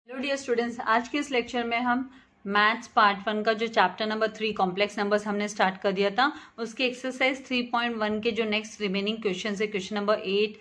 Hello dear students, आज के इस लेक्चर में हम मैथ्स पार्ट 1 का जो चैप्टर नंबर 3 कॉम्प्लेक्स नंबर्स हमने स्टार्ट कर दिया था, उसके एक्सरसाइज 3.1 के जो नेक्स्ट रिमेनिंग क्वेश्चन है, question number 8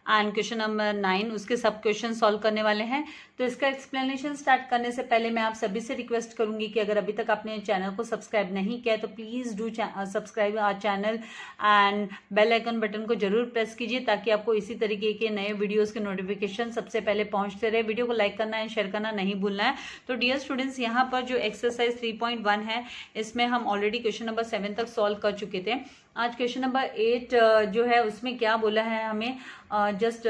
and question number 9, उसके सब क्वेश्चन सॉल्व करने वाले हैं। तो इसका एक्सप्लेनेशन स्टार्ट करने से पहले मैं आप सभी से रिक्वेस्ट करूंगी कि अगर अभी तक आपने चैनल को सब्सक्राइब नहीं किया है तो please do subscribe our channel and bell icon button को जरूर प्रेस कीजिए ताकि आपको इसी तरीके के नए वीडियोस के नोटिफिकेशन सबसे पहले पहुंचते रहे। वीडियो को लाइक करना एंड शेयर करना नहीं भूलना है। तो डियर स्टूडेंट्स, यहाँ पर जो एक्सरसाइज 3.1 है, इसमें हम ऑलरेडी क्वेश्चन नंबर 7 तक सॉल्व कर चुके थे। आज क्वेश्चन नंबर 8 जो है उसमें क्या बोला है हमें, जस्ट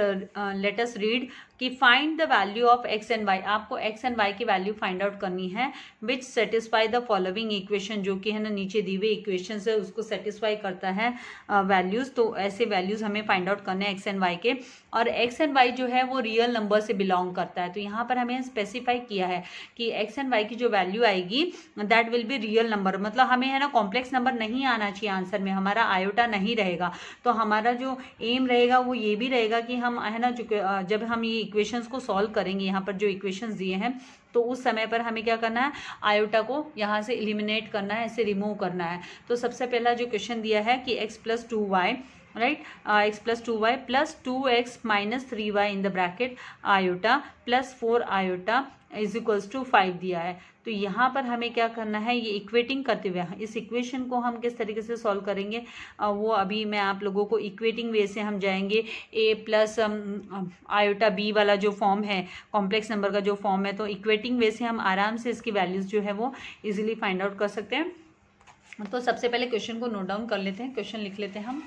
लेट अस रीड कि find the value of X and Y. आपको एक्स एंड वाई की वैल्यू फाइंड आउट करनी है which satisfy the following equation, जो कि है ना नीचे दी हुई इक्वेशन से उसको सेटिस्फाई करता है वैल्यूज। तो ऐसे वैल्यूज हमें फाइंड आउट करने हैं एक्स एंड वाई के, और एक्स एंड वाई जो है वो रियल नंबर से बिलोंग करता है। तो यहाँ पर हमें स्पेसिफाई किया है कि एक्स एंड वाई की जो वैल्यू आएगी that will be real number, मतलब हमें है ना कॉम्प्लेक्स नंबर नहीं आना चाहिए आंसर में, हमारा आयोटा नहीं रहेगा। तो हमारा जो एम रहेगा वो ये भी रहेगा कि हम है ना जब हम ये इक्वेशंस को सॉल्व करेंगे, यहाँ पर जो इक्वेशंस दिए हैं, तो उस समय पर हमें क्या करना है, आयोटा को यहाँ से एलिमिनेट करना है, इसे रिमूव करना है। तो सबसे पहला जो क्वेश्चन दिया है कि x + 2y, right, x + 2y + 2x - 3y in the bracket iota +4 iota is equals to 5 दिया है। तो यहाँ पर हमें क्या करना है, ये इक्वेटिंग करते हुए इस इक्वेशन को हम किस तरीके से सॉल्व करेंगे, वो अभी मैं आप लोगों को इक्वेटिंग वे से हम जाएंगे। a प्लस आयोटा b वाला जो फॉर्म है, कॉम्प्लेक्स नंबर का जो फॉर्म है, तो इक्वेटिंग वे से हम आराम से इसकी वैल्यूज जो है वो इजीली फाइंड आउट कर सकते हैं। तो सबसे पहले क्वेश्चन को नोट डाउन कर लेते हैं, क्वेश्चन लिख लेते हैं हम।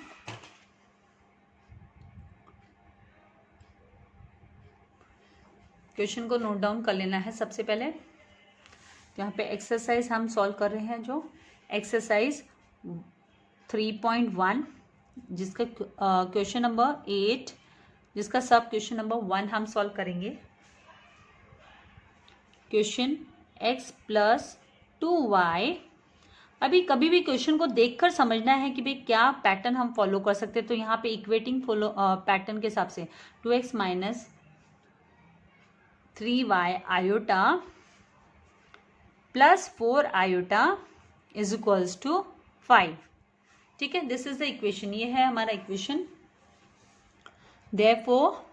क्वेश्चन को नोट डाउन कर लेना है सबसे पहले। यहाँ पे एक्सरसाइज हम सॉल्व कर रहे हैं, जो एक्सरसाइज 3.1 जिसका क्वेश्चन नंबर 8, जिसका सब क्वेश्चन नंबर 1 हम सॉल्व करेंगे। Question x + 2y। अभी कभी भी क्वेश्चन को देखकर समझना है कि भाई क्या पैटर्न हम फॉलो कर सकते हैं। तो यहाँ पे इक्वेटिंग फॉलो पैटर्न के हिसाब से 2x - 3y iota +4 iota is equals to 5। ठीक है, दिस इज द इक्वेशन, ये है हमारा इक्वेशन। देयरफॉर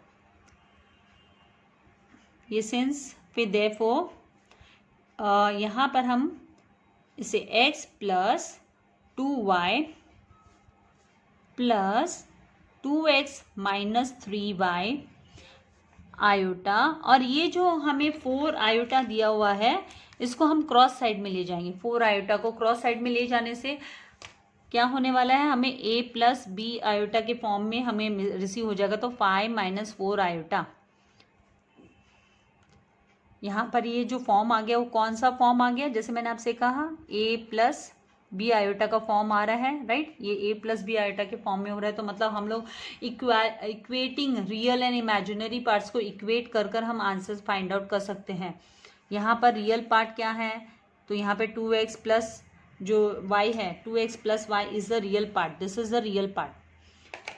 ये सेंस फिर देयरफॉर यहाँ पर हम इसे x + 2y + 2x - 3y iota, और ये जो हमें 4 आयोटा दिया हुआ है इसको हम क्रॉस साइड में ले जाएंगे। 4 आयोटा को क्रॉस साइड में ले जाने से क्या होने वाला है, हमें a + b आयोटा के फॉर्म में हमें रिसीव हो जाएगा। तो 5 - 4 आयोटा, यहाँ पर ये जो फॉर्म आ गया वो कौन सा फॉर्म आ गया, जैसे मैंने आपसे कहा a + b आयोटा का फॉर्म आ रहा है, राइट। ये a + b आयोटा के फॉर्म में हो रहा है। तो मतलब हम लोग equating real and imaginary parts को इक्वेट कर कर हम आंसर्स फाइंड आउट कर सकते हैं। यहाँ पर रियल पार्ट क्या है, तो यहाँ पे 2x प्लस जो y है, 2x + y is the real part, this is the real part.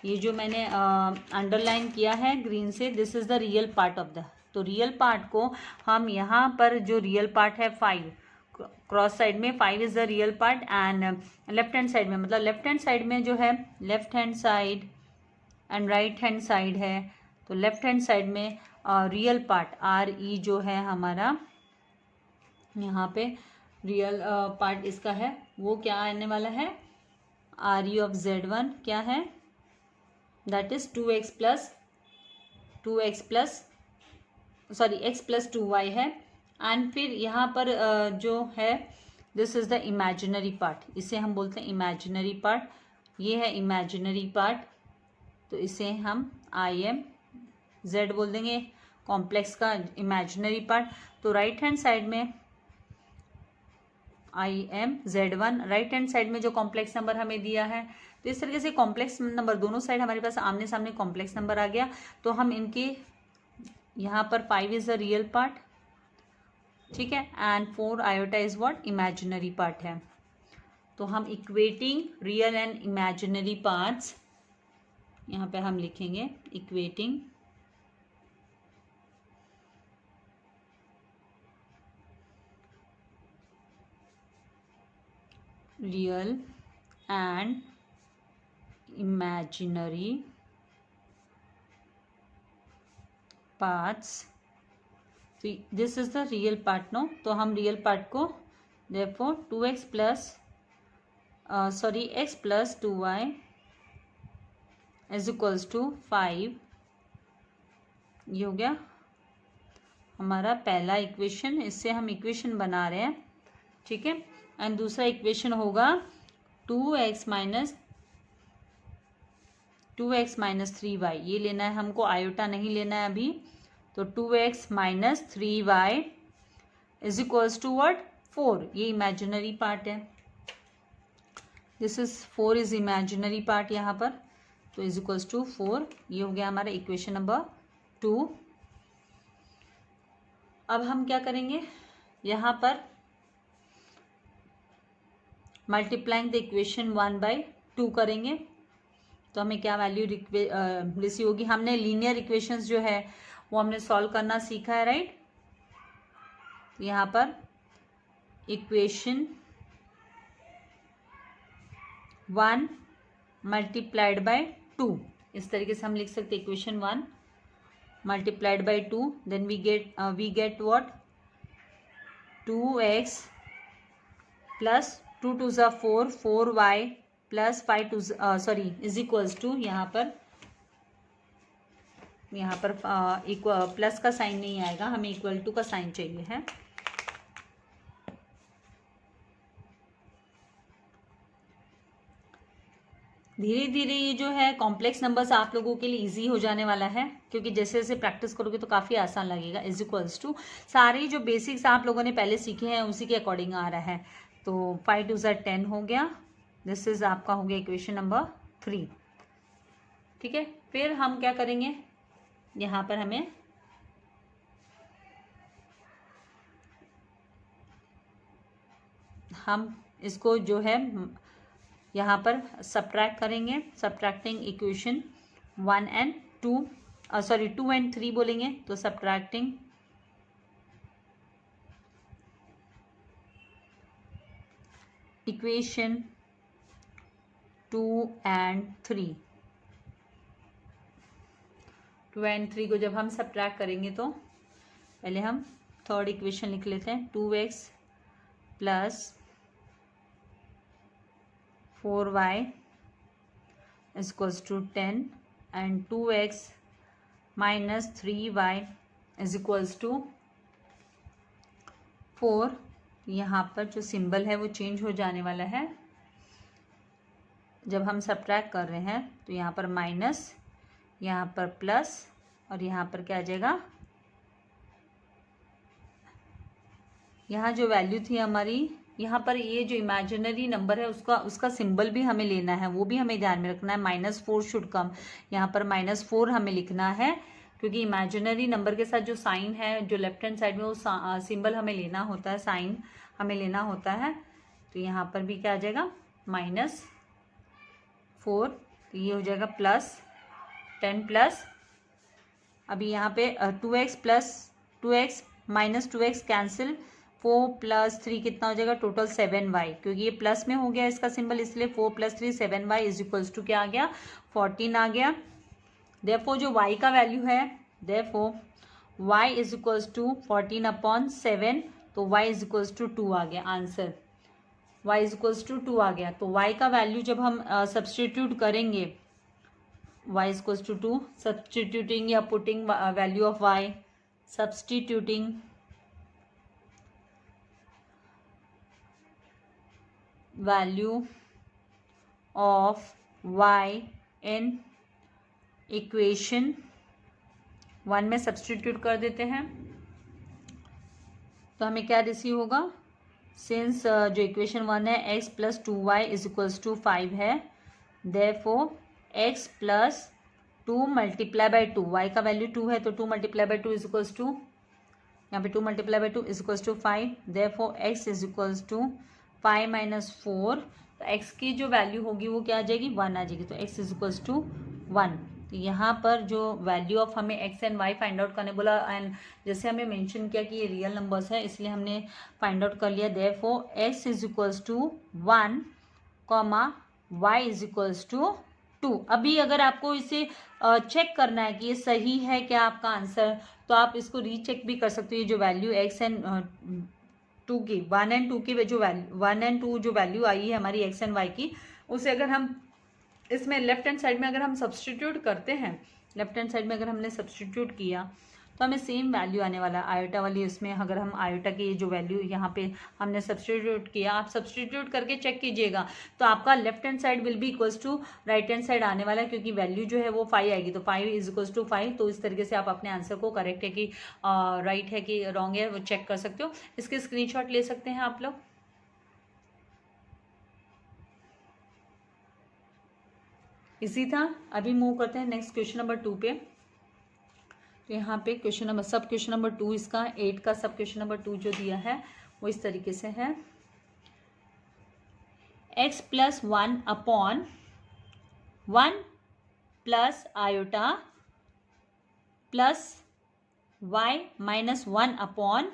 ये जो मैंने अंडरलाइन किया है ग्रीन से, this is the real part of the, तो रियल पार्ट को हम यहाँ पर जो रियल पार्ट है 5, क्रॉस साइड में 5 is the real part, and left hand side में, मतलब लेफ्ट हैंड साइड में जो है left hand side and right hand side है, तो लेफ्ट हैंड साइड में रियल पार्ट RE जो है हमारा, यहाँ पे रियल पार्ट इसका है वो क्या आने वाला है, RE ऑफ Z1 क्या है, दैट इज 2x + 2y है। एंड फिर यहाँ पर जो है this is the imaginary part, इसे हम बोलते हैं इमेजिनरी पार्ट, ये है इमेजिनरी पार्ट, तो इसे हम IMZ बोल देंगे, कॉम्प्लेक्स का इमेजिनरी पार्ट। तो राइट हैंड साइड में IMZ1, राइट हैंड साइड में जो कॉम्प्लेक्स नंबर हमें दिया है, तो इस तरीके से कॉम्प्लेक्स नंबर दोनों साइड हमारे पास आमने सामने कॉम्प्लेक्स नंबर आ गया। तो हम इनके यहाँ पर 5 इज द रियल पार्ट, ठीक है, and 4 iota is what, imaginary part है। तो हम equating real and imaginary parts, यहाँ पे हम लिखेंगे equating real and imaginary parts. This is the real part no, तो हम रियल पार्ट को therefore 2x plus x plus 2y is equals to 5, ये हो गया हमारा पहला इक्वेशन। इससे हम इक्वेशन बना रहे हैं, ठीक है। एंड दूसरा इक्वेशन होगा 2x माइनस 3y, ये लेना है हमको, आयोटा नहीं लेना है अभी। तो 2x minus 3y is equals to what 4, ये इमेजिनरी पार्ट है। This is 4 is imaginary part यहाँ पर, तो इज इक्वल्स टू 4, ये हो गया हमारा इक्वेशन नंबर 2। अब हम क्या करेंगे, यहाँ पर मल्टीप्लाइंग द इक्वेशन 1/2 करेंगे, तो हमें क्या वैल्यू रिसीव होगी। हमने लीनियर इक्वेशंस जो है वो हमने सॉल्व करना सीखा है, राइट। यहाँ पर इक्वेशन 1 मल्टीप्लाइड बाय 2, इस तरीके से हम लिख सकते हैं equation 1 multiplied by 2, then we get what 2x plus 2 to the 4, 4y plus 5 to is equals to, यहाँ पर प्लस का साइन नहीं आएगा, हमें इक्वल टू का साइन चाहिए है। धीरे धीरे ये जो है कॉम्प्लेक्स नंबर्स आप लोगों के लिए इजी हो जाने वाला है, क्योंकि जैसे जैसे प्रैक्टिस करोगे तो काफ़ी आसान लगेगा। इज इक्वल्स टू सारे जो बेसिक्स आप लोगों ने पहले सीखे हैं उसी के अकॉर्डिंग आ रहा है। तो 5 2 10 हो गया, दिस इज आपका हो गया इक्वेशन नंबर 3, ठीक है। फिर हम क्या करेंगे, यहाँ पर हमें हम इसको जो है यहाँ पर सब्ट्रैक्ट करेंगे, सब्ट्रैक्टिंग इक्वेशन 1 and 2 2 and 3 बोलेंगे, तो सब्ट्रैक्टिंग इक्वेशन 2 and 3 को जब हम सब्ट्रैक्ट करेंगे तो पहले हम थर्ड इक्वेशन लिख लेते हैं, 2x plus 4y is equals to 10 and 2x minus 3y is equals to 4। यहाँ पर जो सिंबल है वो चेंज हो जाने वाला है जब हम सब्ट्रैक्ट कर रहे हैं, तो यहाँ पर माइनस, यहाँ पर प्लस और यहाँ पर क्या आ जाएगा, यहाँ जो वैल्यू थी हमारी, यहाँ पर ये जो इमेजिनरी नंबर है उसका सिंबल भी हमें लेना है, वो भी हमें ध्यान में रखना है। -4 शुड कम, यहाँ पर -4 हमें लिखना है, क्योंकि इमेजिनरी नंबर के साथ जो साइन है जो लेफ्ट हैंड साइड में वो सिंबल हमें लेना होता है, साइन हमें लेना होता है। तो यहाँ पर भी क्या आ जाएगा -4, तो ये हो जाएगा प्लस 10 प्लस, अभी यहाँ पे 2x plus 2x minus 2x cancel, 4 plus 3 कितना हो जाएगा टोटल 7y, क्योंकि ये प्लस में हो गया इसका सिंबल, इसलिए 4 plus 3 7y is equals to क्या आ गया 14 आ गया। देयरफॉर जो y का वैल्यू है, therefore y is equals to 14/7, तो y इज इक्वल्स टू 2 आ गया answer, y is equals to 2 आ गया। तो y का वैल्यू जब हम सब्सटीट्यूट करेंगे, y is equals to 2, substituting या putting value of y, substituting value of y in equation 1 में सब्सटीट्यूट कर देते हैं, तो हमें क्या रिसीव होगा, सिंस जो इक्वेशन 1 है x plus 2y is equals to 5 है, therefore x plus 2 multiply by 2, y का वैल्यू 2 है तो 2 multiply by 2 is equals to, यहाँ पे 2 multiply by 2 is equals to 5, therefore x is equals to 5 minus 4, तो x की जो वैल्यू होगी वो क्या आ जाएगी 1 आ जाएगी, तो x इज इक्वल्स टू 1। तो यहाँ पर जो वैल्यू ऑफ हमें X and Y find out करने बोला, एंड जैसे हमें मेंशन किया कि ये रियल नंबर्स है इसलिए हमने फाइंड आउट कर लिया। Therefore X is equals to 1 comma Y is equals to 2। अभी अगर आपको इसे चेक करना है कि ये सही है क्या आपका आंसर, तो आप इसको रीचेक भी कर सकते हो। ये जो वैल्यू एक्स एंड 2 की 1 एंड 2 की जो वैल्यू 1 एंड 2 जो वैल्यू आई है हमारी एक्स एंड वाई की, उसे अगर हम इसमें लेफ्ट हैंड साइड में अगर हम सब्सटीट्यूट करते हैं, लेफ्ट हैंड साइड में अगर हमने सब्सटीट्यूट किया तो हमें सेम वैल्यू आने वाला आयोटा वाली। इसमें अगर हम आयोटा की जो वैल्यू यहाँ पे हमने सब्सटीट्यूट किया, आप सब्सटीट्यूट करके चेक कीजिएगा तो आपका left hand side will be equals to right hand side आने वाला है, क्योंकि वैल्यू जो है वो 5 आएगी, तो 5 इज इक्वल्स टू 5। तो इस तरीके से आप अपने आंसर को करेक्ट है कि राइट है कि रॉन्ग है वो चेक कर सकते हो। इसके स्क्रीनशॉट ले सकते हैं आप लोग। इसी था। अभी मूव करते हैं नेक्स्ट क्वेश्चन नंबर 2 पे। तो यहाँ पे क्वेश्चन नंबर सब क्वेश्चन नंबर 2 इसका 8 का सब क्वेश्चन नंबर 2 जो दिया है वो इस तरीके से है। x plus 1 upon 1 plus iota plus y minus 1 upon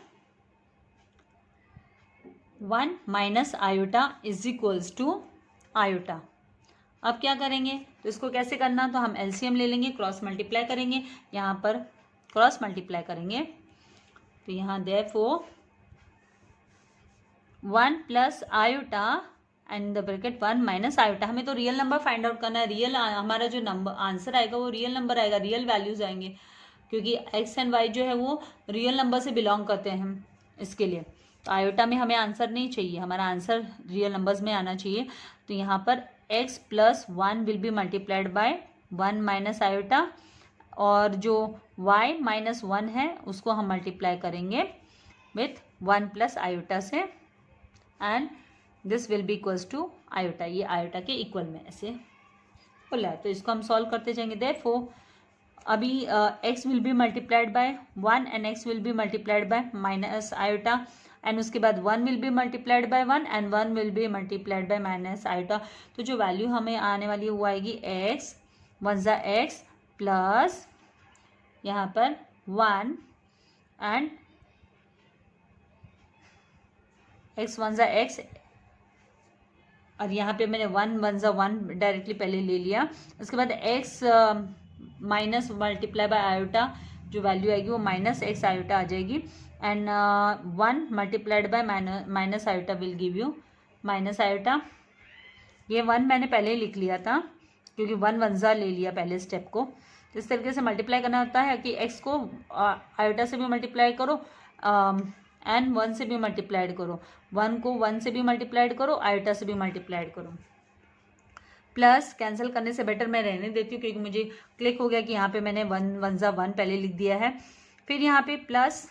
1 minus iota is equals to iota. अब क्या करेंगे, तो इसको कैसे करना, तो हम एलसीएम ले लेंगे, क्रॉस मल्टीप्लाई करेंगे, यहाँ पर क्रॉस मल्टीप्लाई करेंगे। तो यहाँ therefore 1 plus iota and the bracket 1 minus iota. हमें तो रियल नंबर फाइंड आउट करना है, रियल हमारा जो नंबर आंसर आएगा वो रियल नंबर आएगा, रियल वैल्यूज आएंगे, क्योंकि एक्स एंड वाई जो है वो रियल नंबर से बिलोंग करते हैं हम इसके लिए। तो आयोटा में हमें आंसर नहीं चाहिए, हमारा आंसर रियल नंबर्स में आना चाहिए। तो यहाँ पर x plus 1 will be multiplied by 1 minus iota, और जो y माइनस 1 है उसको हम मल्टीप्लाई करेंगे विथ 1 प्लस आयोटा से, and this will be equals to iota. ये आयोटा के इक्वल में ऐसे बोला है, तो इसको हम सॉल्व करते जाएंगे। देयरफॉर अभी x will be multiplied by 1 and x will be multiplied by minus iota, and उसके बाद 1 will be multiplied by 1 and 1 will be multiplied by minus iota. तो जो वैल्यू हमें आने वाली है वो आएगी x 1 ज़ा x प्लस यहाँ पर 1 एंड x 1 ज़ा x, और यहाँ पे मैंने 1 1 ज़ा 1 डायरेक्टली पहले ले लिया। उसके बाद x minus multiply by iota, जो वैल्यू आएगी वो माइनस x आयोटा आ जाएगी, and 1 multiplied by minus iota will give you minus iota. ये 1 मैंने पहले लिख लिया था क्योंकि 1 1 ज़ा ले लिया पहले स्टेप को। तो इस तरीके से मल्टीप्लाई करना होता है कि x को आयोटा से भी मल्टीप्लाई करो एंड 1 से भी मल्टीप्लाइड करो, 1 को 1 से भी मल्टीप्लाइड करो, आयोटा से भी मल्टीप्लाइड करो। प्लस कैंसिल करने से बेटर मैं रहने देती हूँ क्योंकि मुझे क्लिक हो गया कि यहाँ पे मैंने 1 1 ज़ा 1 पहले लिख दिया है। फिर यहाँ पे plus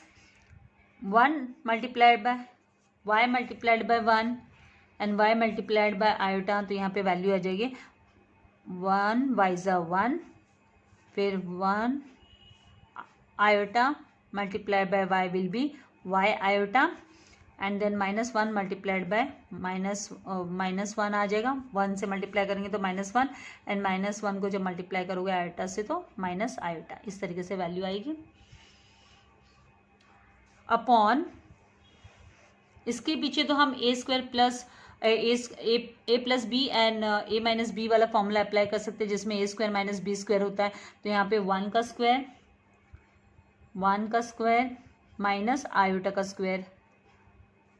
1 multiplied by y multiplied by 1 and y multiplied by iota, तो यहाँ पे वैल्यू आ जाएगी 1 y ज़ा 1, फिर 1 iota multiplied by y will be y iota, and then minus 1 multiplied by minus 1 आ जाएगा, 1 से मल्टीप्लाई करेंगे तो -1 एंड -1 को जब मल्टीप्लाई करोगे आयोटा से तो माइनस आयोटा। इस तरीके से वैल्यू आएगी। अपॉन इसके पीछे तो हम a square plus a plus b and a minus b वाला फॉर्मूला अप्लाई कर सकते हैं, जिसमें a square minus b square होता है। तो यहाँ पे 1 का स्क्वायर माइनस आयोटा का स्क्वायर,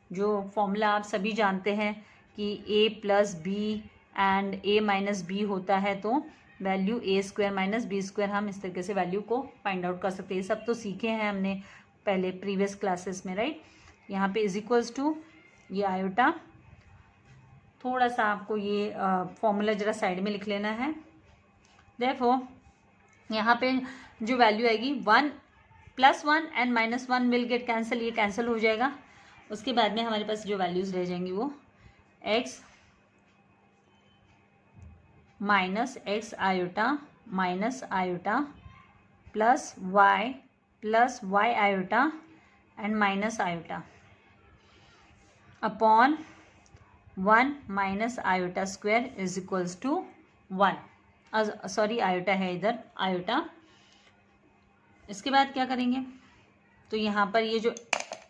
जो फॉर्मूला आप सभी जानते हैं कि a plus b and a minus b होता है, तो value a square minus b square, हम इस तरीके से वैल्यू को फाइंड आउट कर सकते हैं। ये सब तो सीखे हैं हमने पहले प्रीवियस क्लासेस में, राइट। यहाँ पे इज इक्वल्स टू ये आयोटा, थोड़ा सा आपको ये फॉर्मूला जरा साइड में लिख लेना है। देयरफॉर यहाँ पे जो वैल्यू आएगी 1 plus 1 and -1 will get cancel, ये कैंसिल हो जाएगा। उसके बाद में हमारे पास जो वैल्यूज रह जाएंगी वो x minus x iota plus y iota and minus iota upon 1 minus iota square is equals to 1। Sorry iota है इधर, आयोटा। इसके बाद क्या करेंगे, तो यहाँ पर ये जो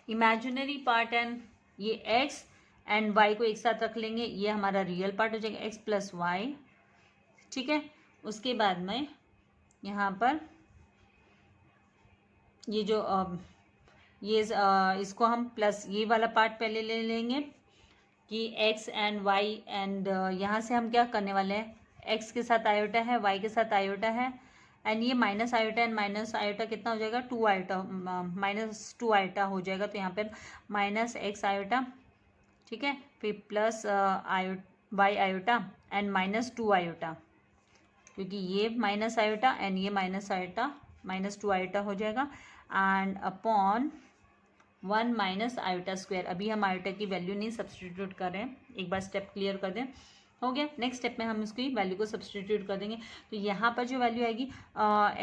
इमेजिनरी पार्ट है ये एक्स एंड वाई को एक साथ रख लेंगे, ये हमारा रियल पार्ट हो जाएगा एक्स प्लस वाई, ठीक है। उसके बाद में यहाँ पर ये जो इसको हम प्लस ये वाला पार्ट पहले ले लेंगे कि एक्स एंड वाई एंड यहाँ से हम क्या करने वाले हैं, एक्स के साथ आयोटा है, वाई के साथ आयोटा है एंड ये minus iota and minus iota कितना हो जाएगा, 2 आयोटा, -2 आयोटा हो जाएगा। तो यहाँ पर माइनस एक्स आयोटा, ठीक है, फिर plus Y iota and -2 iota, क्योंकि ये माइनस आयोटा एंड ये माइनस आयोटा, -2 आयोटा हो जाएगा and upon 1 minus iota square. अभी हम आयोटा की वैल्यू नहीं सब्सटीट्यूट कर रहे हैं, एक बार स्टेप क्लियर कर दें, हो गया। नेक्स्ट स्टेप में हम इसकी वैल्यू को सब्सटीट्यूट कर देंगे। तो यहाँ पर जो वैल्यू आएगी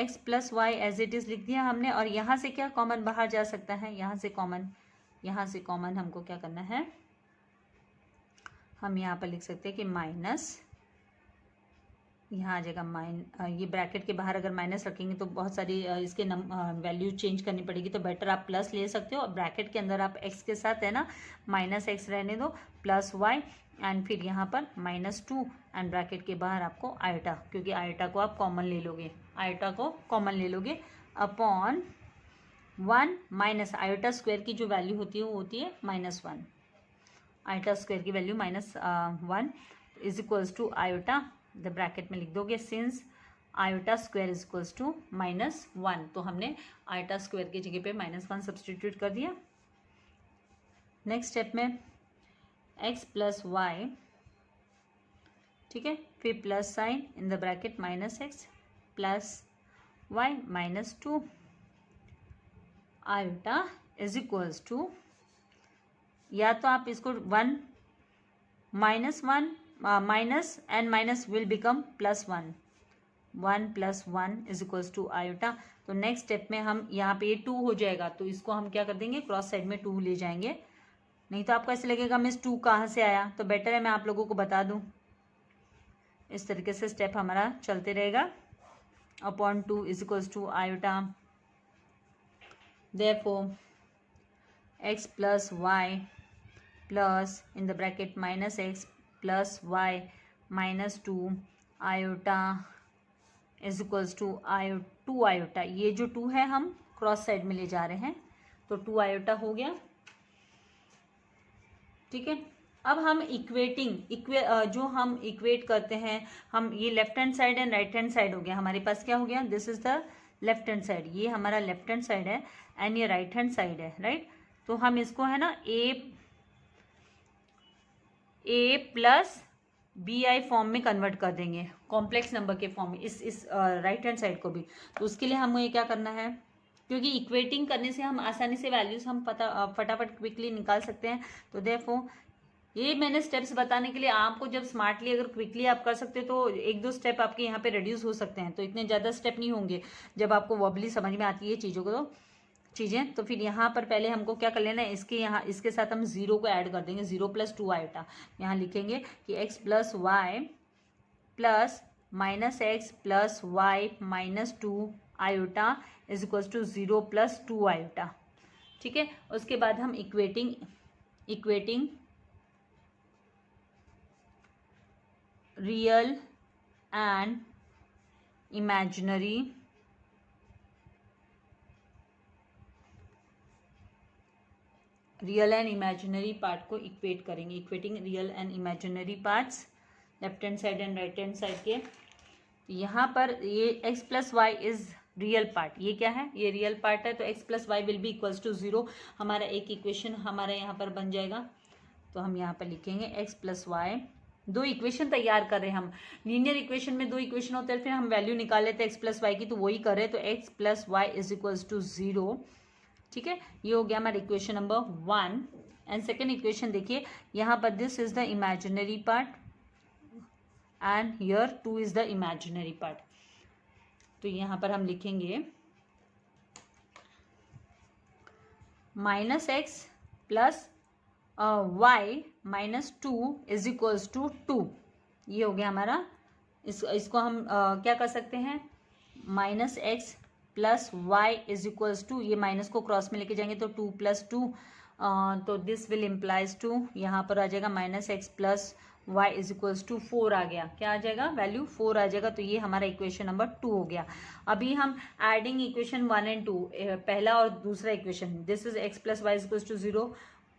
X plus Y as it is लिख दिया हमने, और यहाँ से क्या कॉमन बाहर जा सकता है, यहाँ से कॉमन हमको क्या करना है, हम यहाँ पर लिख सकते हैं कि माइनस, यहाँ आ जाएगा ये ब्रैकेट के बाहर अगर माइनस रखेंगे तो बहुत सारी इसके वैल्यू चेंज करनी पड़ेगी, तो बेटर आप प्लस ले सकते हो। और ब्रैकेट के अंदर आप एक्स के साथ है ना माइनस एक्स रहने दो, प्लस वाई एंड फिर यहाँ पर -2 एंड ब्रैकेट के बाहर आपको आयोटा, क्योंकि आयोटा को आप कॉमन ले लोगे, आयोटा को कॉमन ले लोगे, अपॉन 1 माइनस आयोटा स्क्वायर की जो वैल्यू होती है वो होती है -1, आयोटा स्क्वायर की value -1 is equals to iota, the bracket में लिख दोगे since iota square is equals to -1, तो हमने आयोटा स्क्वायर की जगह पे -1 सब्सटीट्यूट कर दिया। नेक्स्ट स्टेप में x प्लस वाई, ठीक है, फिर plus sign in the bracket -x plus Y -2 iota is equals to, या तो आप इसको 1 minus and minus will become +1, 1 + 1 is equals to iota. तो नेक्स्ट स्टेप में हम यहाँ पे 2 हो जाएगा, तो इसको हम क्या कर देंगे, क्रॉस साइड में 2 ले जाएंगे, नहीं तो आपको ऐसे लगेगा मिस 2 कहाँ से आया, तो बेटर है मैं आप लोगों को बता दूँ। इस तरीके से स्टेप हमारा चलते रहेगा, upon 2 is equals to iota, therefore x plus y plus in the bracket -x plus Y -2 iota is equals to 2 iota, ये जो 2 है हम क्रॉस साइड में ले जा रहे हैं, तो 2 आयोटा हो गया, ठीक है। अब हम जो हम इक्वेट करते हैं, हम ये left hand side and right hand side हो गया, हमारे पास क्या हो गया, this is the left hand side, ये हमारा लेफ्ट हैंड साइड है एंड ये राइट हैंड साइड है, राइट। तो हम इसको है ना ए प्लस बी आई फॉर्म में कन्वर्ट कर देंगे, कॉम्प्लेक्स नंबर के फॉर्म में, इस राइट हैंड साइड को भी। तो उसके लिए हमें ये क्या करना है, क्योंकि इक्वेटिंग करने से हम आसानी से वैल्यूज हम फटाफट क्विकली निकाल सकते हैं। तो देखो ये मैंने स्टेप्स बताने के लिए, आपको जब स्मार्टली अगर क्विकली आप कर सकते हो तो 1-2 स्टेप आपके यहाँ पे रिड्यूस हो सकते हैं, तो इतने ज़्यादा स्टेप नहीं होंगे जब आपको वर्बली समझ में आती है चीज़ें। तो फिर यहाँ पर पहले हमको क्या कर लेना है, इसके साथ हम 0 को ऐड कर देंगे, 0 + 2 आयोटा, यहाँ लिखेंगे कि x plus y plus -x plus Y -2 iota is equal to 0 + 2 iota, ठीक है। उसके बाद हम equating real and imaginary part को इक्वेट करेंगे, equating real and imaginary parts left hand side and right hand side के। यहाँ पर ये x plus y is real part, ये क्या है, ये रियल पार्ट है, तो x plus y will be equals to 0, हमारा एक इक्वेशन हमारा यहाँ पर बन जाएगा। तो हम यहाँ पर लिखेंगे x प्लस वाई, 2 इक्वेशन तैयार कर रहे हैं हम, लीनियर इक्वेशन में 2 इक्वेशन होते हैं, फिर हम वैल्यू निकाल लेते हैं x प्लस वाई की, तो वही कर रहे हैं। तो x plus y is equals to 0, ठीक है, ये हो गया हमारा equation number 1। And second equation देखिए, यहाँ पर this is the imaginary part and here 2 is the imaginary part. तो यहाँ पर हम लिखेंगे -x plus Y -2 is equals to 2, ये हो गया हमारा इसको हम क्या कर सकते हैं, minus x plus y is equals to, ये माइनस को क्रॉस में लेके जाएंगे तो 2 + 2, तो दिस विल इम्प्लाइज 2, यहाँ पर आ जाएगा minus x plus y is equals to 4 आ गया। क्या आ जाएगा, वैल्यू 4 आ जाएगा। तो ये हमारा इक्वेशन नंबर 2 हो गया। अभी हम एडिंग इक्वेशन 1 एंड 2, पहला और दूसरा equation, this is x plus y is equals to 0,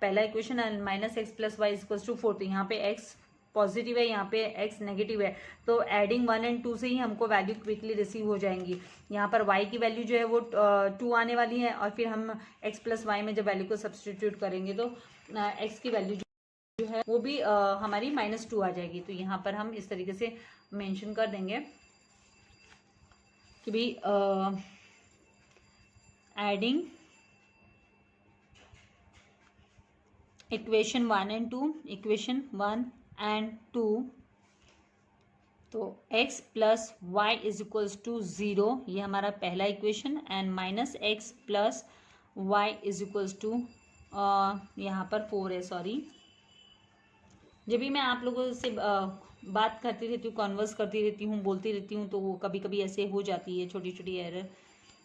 पहला equation, and minus x plus y is equals to 4। तो यहाँ पे एक्स पॉजिटिव है, यहाँ पे x नेगेटिव है, तो एडिंग 1 एंड 2 से ही हमको वैल्यू क्विकली रिसीव हो जाएंगी। यहाँ पर y की वैल्यू जो है वो 2 आने वाली है, और फिर हम x प्लस वाई में जब वैल्यू को सब्सटीट्यूट करेंगे तो x की वैल्यू जो है वो भी हमारी -2 आ जाएगी। तो यहाँ पर हम इस तरीके से मेंशन कर देंगे कि भाई adding equation 1 and 2, equation 1 and 2, तो x plus y is equals to 0, ये हमारा पहला equation, and minus x plus y is equals to, यहाँ पर 4 है, सॉरी। जब भी मैं आप लोगों से बात करती रहती हूँ, कॉन्वर्स करती रहती हूँ, बोलती रहती हूँ, तो वो कभी कभी ऐसे हो जाती है छोटी छोटी एरर।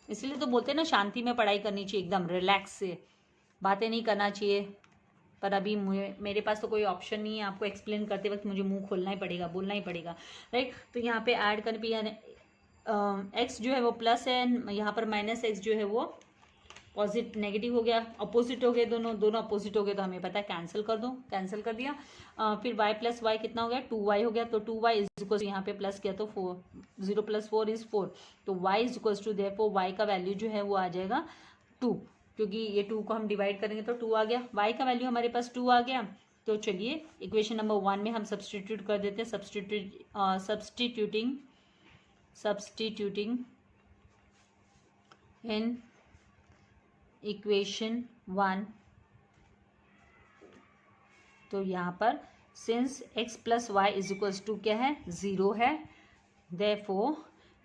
इसलिए तो बोलते हैं ना, शांति में पढ़ाई करनी चाहिए, एकदम रिलैक्स से, बातें नहीं करना चाहिए। पर अभी मेरे पास तो कोई ऑप्शन नहीं है, आपको एक्सप्लेन करते वक्त मुझे मुंह खोलना ही पड़ेगा, बोलना ही पड़ेगा, राइट। तो यहाँ पे ऐड करने पे यानी एक्स जो है वो प्लस है, यहाँ पर माइनस एक्स जो है वो पॉजिटिव नेगेटिव हो गया, अपोजिट हो गए, दोनों अपोजिट हो गए, तो हमें पता है कैंसिल कर दो, कैंसिल कर दिया। फिर y प्लस वाई कितना हो गया, 2y हो गया, तो 2y इज इक्वल टू, यहाँ पे प्लस किया तो 4, 0 + 4 = 4, तो y is equal to, therefore y का वैल्यू जो है वो आ जाएगा 2, क्योंकि ये 2 को हम डिवाइड करेंगे तो 2 आ गया, y का वैल्यू हमारे पास 2 आ गया। तो चलिए इक्वेशन नंबर 1 में हम सब्सटीट्यूट कर देते हैं, सब्सटीट्यूटिंग इन इक्वेशन 1, तो यहाँ पर since x plus y is equals to क्या है, 0 है, therefore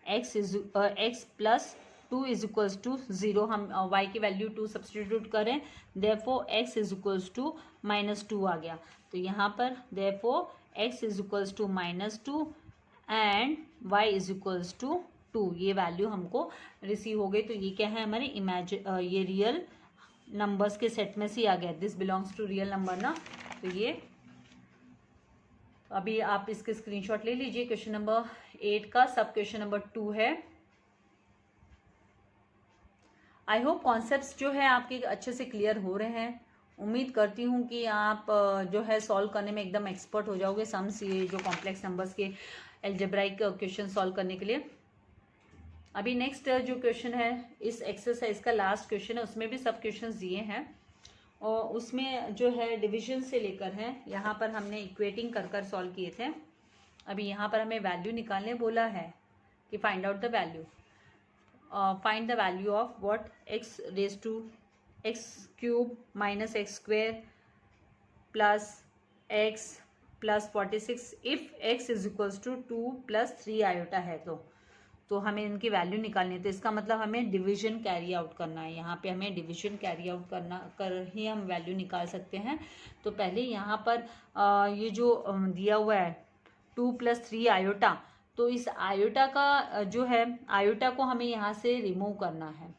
x plus 2 is equals to 0, हम y की वैल्यू 2 सब्सटीट्यूट करें, therefore x is equals to -2 आ गया। तो यहाँ पर therefore x is equals to -2 and y is equals to 2, ये वैल्यू हमको रिसीव हो गई। तो ये क्या है, हमारे ये रियल नंबर्स के सेट में से आ गया, this belongs to real number ना। तो ये अभी आप इसके स्क्रीनशॉट ले लीजिए। क्वेश्चन नंबर 8 का सब क्वेश्चन नंबर 2 है। आई होप कॉन्सेप्ट्स जो है आपके अच्छे से क्लियर हो रहे हैं। उम्मीद करती हूँ कि आप जो है सॉल्व करने में एकदम एक्सपर्ट हो जाओगे, सम्स, ये जो कॉम्प्लेक्स नंबर्स के एल्जेब्राइक क्वेश्चन सॉल्व करने के लिए। अभी नेक्स्ट जो क्वेश्चन है इस एक्सरसाइज का लास्ट क्वेश्चन है, उसमें भी सब क्वेश्चंस दिए हैं, और उसमें जो है डिवीजन से लेकर है, यहाँ पर हमने इक्वेटिंग कर कर सॉल्व किए थे। अभी यहाँ पर हमें वैल्यू निकालने बोला है कि find out the value, find the value of what x raise to x³ minus x² plus x plus 46 if x is equals to 2 + 3 iota है। तो हमें इनकी वैल्यू निकालनी है। तो इसका मतलब हमें डिवीजन कैरी आउट करना है, यहाँ पे हमें डिवीजन कैरी आउट कर ही हम वैल्यू निकाल सकते हैं। तो पहले यहाँ पर ये जो दिया हुआ है 2 + 3 आयोटा, तो इस आयोटा का जो है, आयोटा को हमें यहाँ से रिमूव करना है,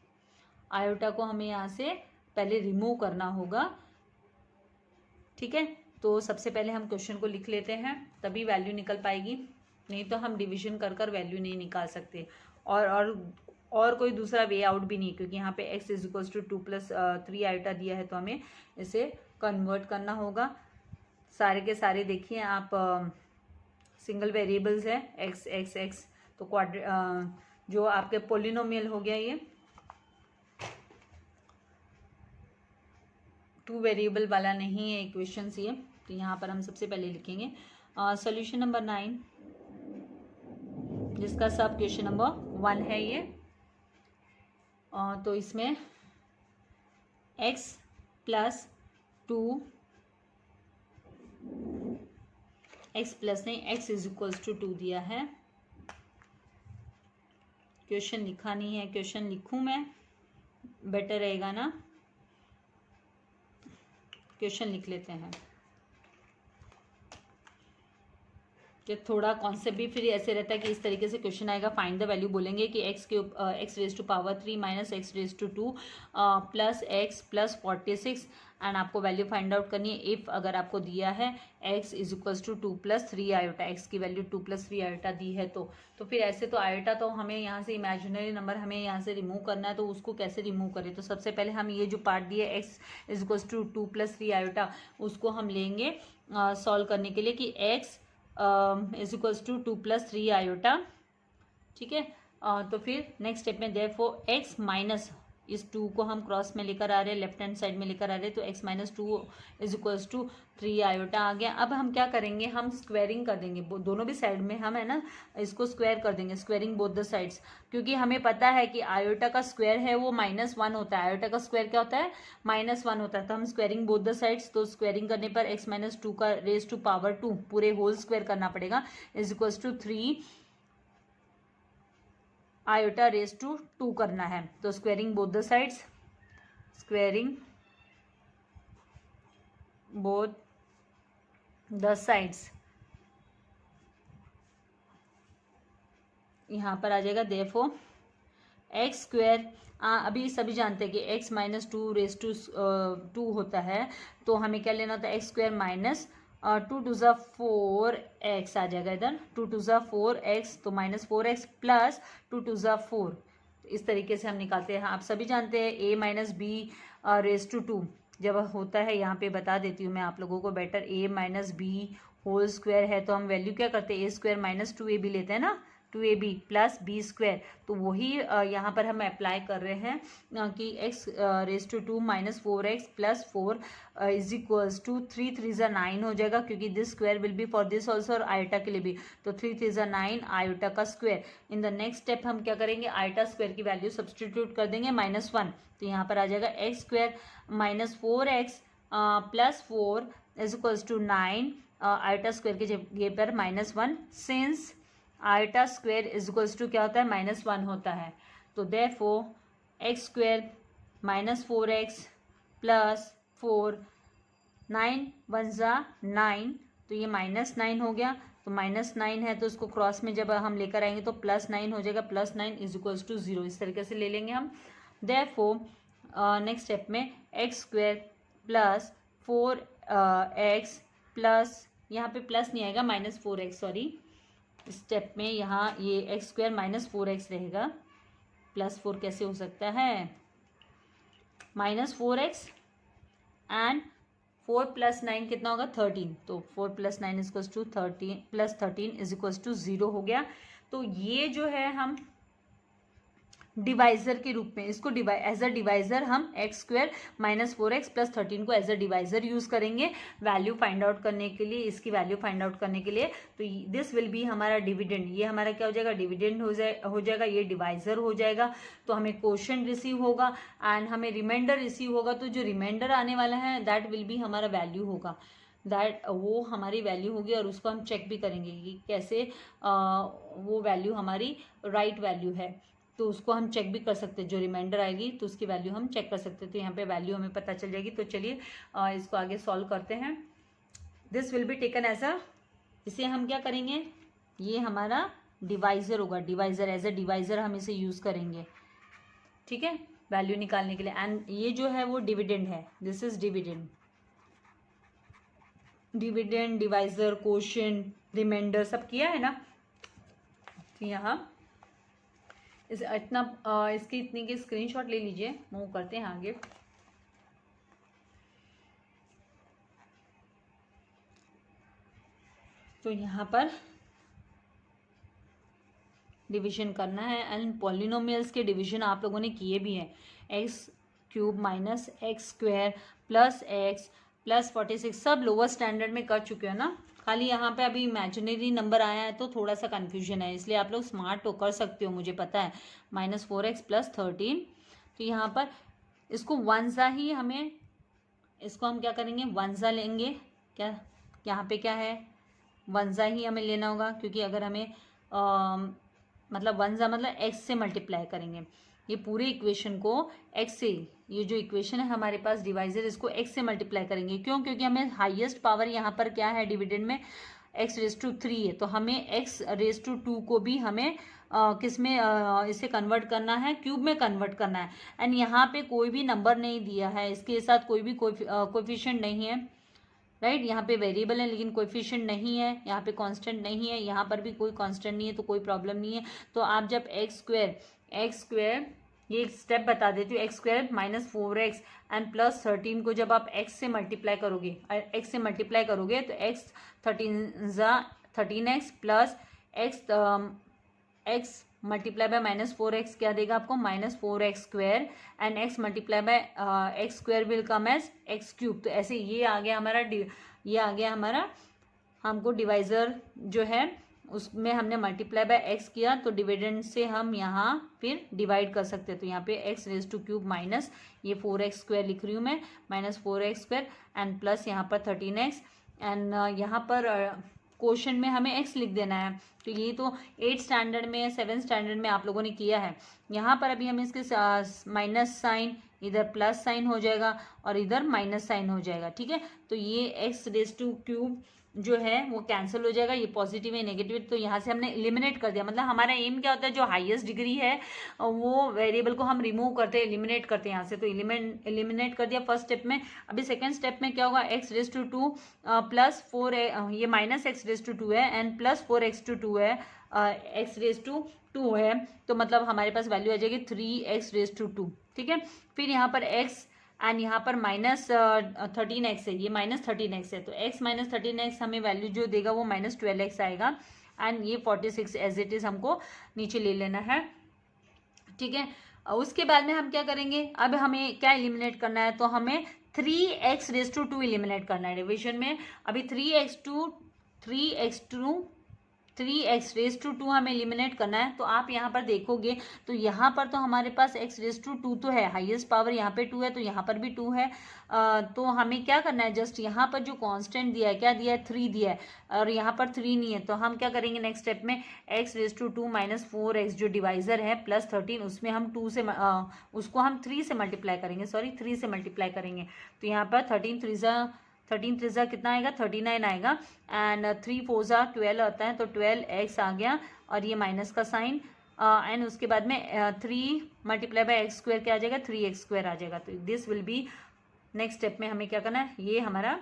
आयोटा को हमें यहाँ से पहले रिमूव करना होगा, ठीक है। तो सबसे पहले हम क्वेश्चन को लिख लेते हैं, तभी वैल्यू निकल पाएगी, नहीं तो हम डिवीजन कर कर वैल्यू नहीं निकाल सकते। और कोई दूसरा वे आउट भी नहीं, क्योंकि यहाँ पे x is equals to 2 + 3 iota दिया है, तो हमें इसे कन्वर्ट करना होगा। सारे के सारे देखिए आप सिंगल वेरिएबल्स है, x x x, तो जो आपके पोलिनोमियल हो गया, ये 2 वेरिएबल वाला नहीं है इक्वेशंस ये। तो यहाँ पर हम सबसे पहले लिखेंगे सॉल्यूशन नंबर 9, जिसका सब क्वेश्चन नंबर 1 है ये। तो इसमें x प्लस 2, x प्लस नहीं, x इज इक्वल्स टू 2 दिया है। क्वेश्चन लिखा नहीं है, क्वेश्चन लिखूं मैं, बेटर रहेगा ना, क्वेश्चन लिख लेते हैं। कि थोड़ा कॉन्सेप्ट भी फिर ऐसे रहता है कि इस तरीके से क्वेश्चन आएगा, फाइंड द वैल्यू बोलेंगे कि x raise to power 3 minus x raise to 2 plus x plus 46 and आपको वैल्यू फाइंड आउट करनी है इफ़ अगर आपको दिया है x is equals to 2 plus 3 iota, x की वैल्यू 2 प्लस 3 आयोटा दी है तो फिर ऐसे तो आयोटा तो हमें यहाँ से इमेजिनरी नंबर हमें यहाँ से रिमूव करना है, तो उसको कैसे रिमूव करें। तो सबसे पहले हम ये जो पार्ट दिए x is equals to 2 plus 3 iota उसको हम लेंगे सॉल्व करने के लिए कि x is equals to 2 plus 3 iota, ठीक है। तो फिर नेक्स्ट स्टेप में देयरफॉर x माइनस इस 2 को हम क्रॉस में लेकर आ रहे हैं, लेफ्ट हैंड साइड में लेकर आ रहे हैं, तो x minus 2 is equals to 3 iota आ गया। अब हम क्या करेंगे, हम स्क्वायरिंग कर देंगे दोनों भी साइड में, हम है ना इसको स्क्वायर कर देंगे, स्क्वायरिंग बोथ द साइड्स, क्योंकि हमें पता है कि आयोटा का स्क्वायर है वो -1 होता है, आयोटा का स्क्वायर क्या होता है -1 होता है, तो हम स्क्वायरिंग बोथ द साइड्स, तो स्क्वायरिंग करने पर x माइनस 2 का रेज टू पावर 2 पूरे होल स्क्वायर करना पड़ेगा is equals to 3 iota raise to 2 करना है। तो squaring both the sides, squaring both the sides, यहाँ पर आ जाएगा देयरफॉर एक्स स्क्वायर, अभी सभी जानते हैं कि x माइनस 2 रेज टू 2 होता है, तो हमें क्या लेना होता है x स्क्वायर माइनस 2 टू ज़ा 4x आ जाएगा इधर, 2 टू ज़ा 4x, तो माइनस 4x प्लस 2 टू ज़ा 4, इस तरीके से हम निकालते हैं। आप सभी जानते हैं a minus b raise to 2 जब होता है, यहाँ पे बता देती हूँ मैं आप लोगों को better, a minus b whole square है तो हम वैल्यू क्या करते हैं a स्क्वायर माइनस 2ab लेते हैं ना, 2ab प्लस बी स्क्वायर, तो वही यहाँ पर हम अप्लाई कर रहे हैं कि x raise to 2 minus 4x plus 4 is equals to 3 3 ज़ा 9 हो जाएगा, क्योंकि this square will be for this also और आयोटा के लिए भी, तो 3 3 ज़ा 9 आयोटा का square. In the next step हम क्या करेंगे, आयोटा स्क्वायर की वैल्यू सब्सटीट्यूट कर देंगे -1, तो यहाँ पर आ जाएगा x square minus 4x plus 4 is equals to 9, iota square की जगह पर -1, since iota square is equals to क्या होता है -1 होता है, तो therefore x square minus 4x plus 4, 9 1 ज़ा 9, तो ये -9 हो गया, तो -9 है तो इसको क्रॉस में जब हम लेकर आएंगे तो +9 हो जाएगा, +9 इज इक्वल्स टू 0, इस तरीके से ले लेंगे हम। देयरफॉर नेक्स्ट स्टेप में x square plus 4x plus, यहाँ पे प्लस नहीं आएगा -4x, सॉरी, स्टेप में यहाँ ये एक्स स्क्वायर माइनस 4x रहेगा, +4 कैसे हो सकता है, -4x एंड 4 प्लस 9 कितना होगा 13, तो 4 plus 9 is equals to 13 plus 13 is equals to 0 हो गया। तो ये जो है हम डिवाइजर के रूप में इसको एज अ डिवाइजर हम x square minus 4x plus 13 को एज अ डिवाइजर यूज करेंगे वैल्यू फाइंड आउट करने के लिए, इसकी वैल्यू फाइंड आउट करने के लिए। तो दिस विल बी हमारा डिविडेंड, ये हमारा क्या हो जाएगा डिविडेंड हो जाएगा, ये डिवाइजर हो जाएगा, तो हमें क्वोशंट रिसीव होगा एंड हमें रिमाइंडर रिसीव होगा, तो जो रिमाइंडर आने वाला है दैट विल बी हमारा वैल्यू होगा, दैट वो हमारी वैल्यू होगी, और उसको हम चेक भी करेंगे कि कैसे वो वैल्यू हमारी राइट वैल्यू है, तो उसको हम चेक भी कर सकते हैं, जो रिमाइंडर आएगी तो उसकी वैल्यू हम चेक कर सकते हैं, तो यहाँ पे वैल्यू हमें पता चल जाएगी। तो चलिए इसको आगे सॉल्व करते हैं। This will be taken as a, इसे हम क्या करेंगे, ये हमारा डिवाइजर होगा, डिवाइजर एज अ डिवाइजर हम इसे यूज करेंगे, ठीक है, वैल्यू निकालने के लिए। एंड ये जो है वो डिविडेंड है, this is dividend, dividend, divisor, quotient, remainder सब किया है ना। तो यहाँ इसकी इतनी की स्क्रीनशॉट ले लीजिए, मूव करते हैं आगे। तो यहाँ पर डिवीजन करना है एंड पॉलिनोमियल्स के डिवीजन आप लोगों ने किए भी हैं, x cube minus x square plus x plus 46 सब लोअर स्टैंडर्ड में कर चुके हो ना, खाली यहाँ पे अभी इमेजिनरी नंबर आया है तो थोड़ा सा कन्फ्यूजन है, इसलिए आप लोग स्मार्ट हो कर सकते हो, मुझे पता है। -4x प्लस 13, तो यहाँ पर इसको वनजा ही हमें, इसको हम क्या करेंगे वनजा लेंगे, क्या यहाँ पे क्या है वनजा ही हमें लेना होगा, क्योंकि अगर हमें मतलब वनजा मतलब x से मल्टीप्लाई करेंगे, ये पूरे इक्वेशन को x से, ये जो इक्वेशन है हमारे पास डिवाइजर, इसको x से मल्टीप्लाई करेंगे, क्यों, क्योंकि हमें हाईएस्ट पावर यहाँ पर क्या है डिविडेंड में एक्स रेस टू 3 है, तो हमें एक्स रेस टू 2 को भी हमें किस में इसे कन्वर्ट करना है, क्यूब में कन्वर्ट करना है। एंड यहाँ पे कोई भी नंबर नहीं दिया है, इसके साथ कोई भी कोएफिशिएंट नहीं है, राइट। यहाँ पे वेरिएबल है लेकिन कोएफिशिएंट नहीं है, यहाँ पे कांस्टेंट नहीं है, यहाँ पर भी कोई कांस्टेंट नहीं है, तो कोई प्रॉब्लम नहीं है। तो आप जब एक्स स्क्वायर ये एक स्टेप बता देती हूँ, x square minus 4x and plus 13 को जब आप x से मल्टीप्लाई करोगे तो x 13x plus x multiply by minus 4x क्या देगा आपको, minus 4x square and x multiply by x square will come as x cube. तो ऐसे ये आ गया हमारा हमको डिवाइजर जो है उसमें हमने मल्टीप्लाई बाय x किया, तो डिविडेंड से हम यहाँ फिर डिवाइड कर सकते हैं। तो यहाँ पे x raise to cube minus ये 4x स्क्वायर लिख रही हूँ मैं, minus 4x square and plus यहाँ पर 13x एंड यहाँ पर क्वेश्चन में हमें x लिख देना है। तो ये तो 8 स्टैंडर्ड में 7 स्टैंडर्ड में आप लोगों ने किया है। यहाँ पर अभी हमें इसके माइनस साइन, इधर प्लस साइन हो जाएगा और इधर माइनस साइन हो जाएगा, ठीक है। तो ये x रेज टू क्यूब जो है वो कैंसिल हो जाएगा, ये पॉजिटिव है नेगेटिव, तो यहाँ से हमने एलिमिनेट कर दिया। मतलब हमारा एम क्या होता है, जो हाईएस्ट डिग्री है वो वेरिएबल को हम रिमूव करते हैं, एलिमिनेट करते हैं यहाँ से। तो एलिमिनेट कर दिया फर्स्ट स्टेप में। अभी सेकंड स्टेप में क्या होगा, एक्स रेज टू 2 प्लस 4 ये माइनस एक्स रेज टू 2 है एंड प्लस 4x टू 2 है, एक्स रेज टू 2 है, तो मतलब हमारे पास वैल्यू आ जाएगी 3x रेज टू 2, ठीक है। फिर यहाँ पर x एंड यहाँ पर माइनस 13x है, ये माइनस 13x है, तो x माइनस 13x हमें वैल्यू जो देगा वो माइनस 12x आएगा एंड ये 46 एज इट इज हमको नीचे ले लेना है, ठीक है। उसके बाद में हम क्या करेंगे, अब हमें क्या एलिमिनेट करना है, तो हमें 3x रेज टू 2 एलिमिनेट करना है डिवीजन में। अभी 3x रेज टू 2 हमें एलिमिनेट करना है। तो आप यहाँ पर देखोगे तो यहाँ पर तो हमारे पास x रेज टू 2 तो है, हाईएस्ट पावर यहाँ पे 2 है, तो यहाँ पर भी 2 है। तो हमें क्या करना है, जस्ट यहाँ पर जो कांस्टेंट दिया है, क्या दिया है, 3 दिया है, और यहाँ पर 3 नहीं है, तो हम क्या करेंगे नेक्स्ट स्टेप में, x raise to 2 minus 4x जो डिवाइजर है प्लस 13, उसमें हम 2 से उसको हम 3 से मल्टीप्लाई करेंगे, 3 से मल्टीप्लाई करेंगे। तो यहाँ पर 13 3 कितना आएगा, 39 आएगा एंड 3 4 12 आता है, तो 12x आ गया और ये माइनस का साइन एंड उसके बाद में 3 मल्टीप्लाई बाय एक्स स्क्वायर क्या आ जाएगा, 3x स्क्वायर आ जाएगा। तो this will B next step में हमें क्या करना है, ये हमारा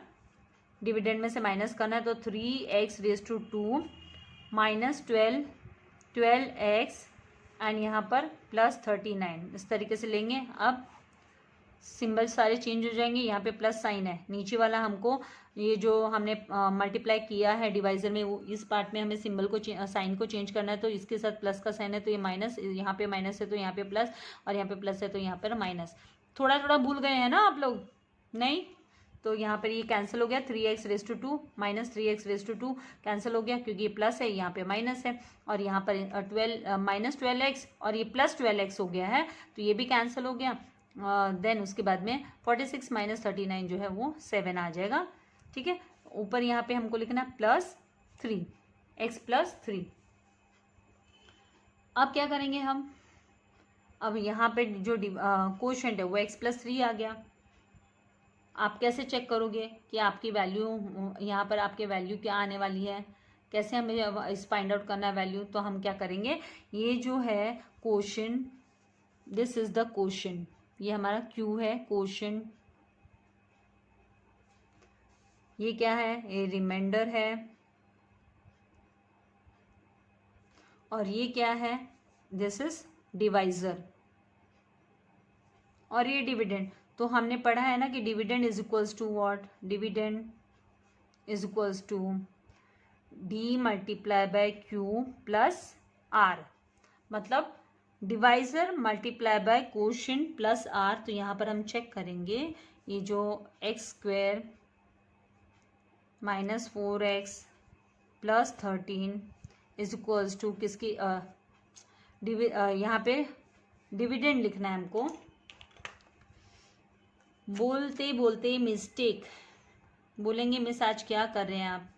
डिविडेंड में से माइनस करना है। तो 3x raise to 2 minus 12x and यहाँ पर प्लस 39, इस तरीके से लेंगे। अब सिंबल सारे चेंज हो जाएंगे, यहाँ पे प्लस साइन है, नीचे वाला हमको ये जो हमने मल्टीप्लाई किया है डिवाइजर में, वो इस पार्ट में हमें सिंबल को साइन को चेंज करना है। तो इसके साथ प्लस का साइन है, तो ये माइनस, यहाँ पे माइनस है तो यहाँ पे प्लस, और यहाँ पे प्लस है तो यहाँ पर माइनस। थोड़ा थोड़ा भूल गए हैं ना आप लोग, नहीं? तो यहाँ पर ये कैंसिल हो गया, 3x raise to 2 minus 3x raise to 2 cancel हो गया, क्योंकि ये प्लस है, यहाँ पे माइनस है, और यहाँ पर माइनस 12x और ये प्लस 12x हो गया है, तो ये भी कैंसिल हो गया। देन उसके बाद में 46 माइनस 39 जो है वो 7 आ जाएगा, ठीक है। ऊपर यहाँ पे हमको लिखना प्लस 3, x प्लस 3। अब क्या करेंगे हम, अब यहाँ पे जो कोशेंट है वो x प्लस 3 आ गया। आप कैसे चेक करोगे कि आपकी वैल्यू, यहाँ पर आपके वैल्यू क्या आने वाली है, कैसे हमें इस फाइंड आउट करना है वैल्यू। तो हम क्या करेंगे, ये जो है quotient, this is the quotient, ये हमारा Q है क्वोशेंट, ये क्या है, ये रिमाइंडर है, और ये क्या है, दिस इज डिवाइजर, और ये डिविडेंड। तो हमने पढ़ा है ना कि dividend is equals to what, dividend is equals to D multiply by Q plus R, मतलब divisor multiply by quotient plus R। तो यहाँ पर हम चेक करेंगे, ये जो x square minus 4x plus 13 is equals to किसकी, यहाँ पे डिविडेंड लिखना है हमको। बोलते बोलते मिस्टेक बोलेंगे, मिस आज क्या कर रहे हैं आप,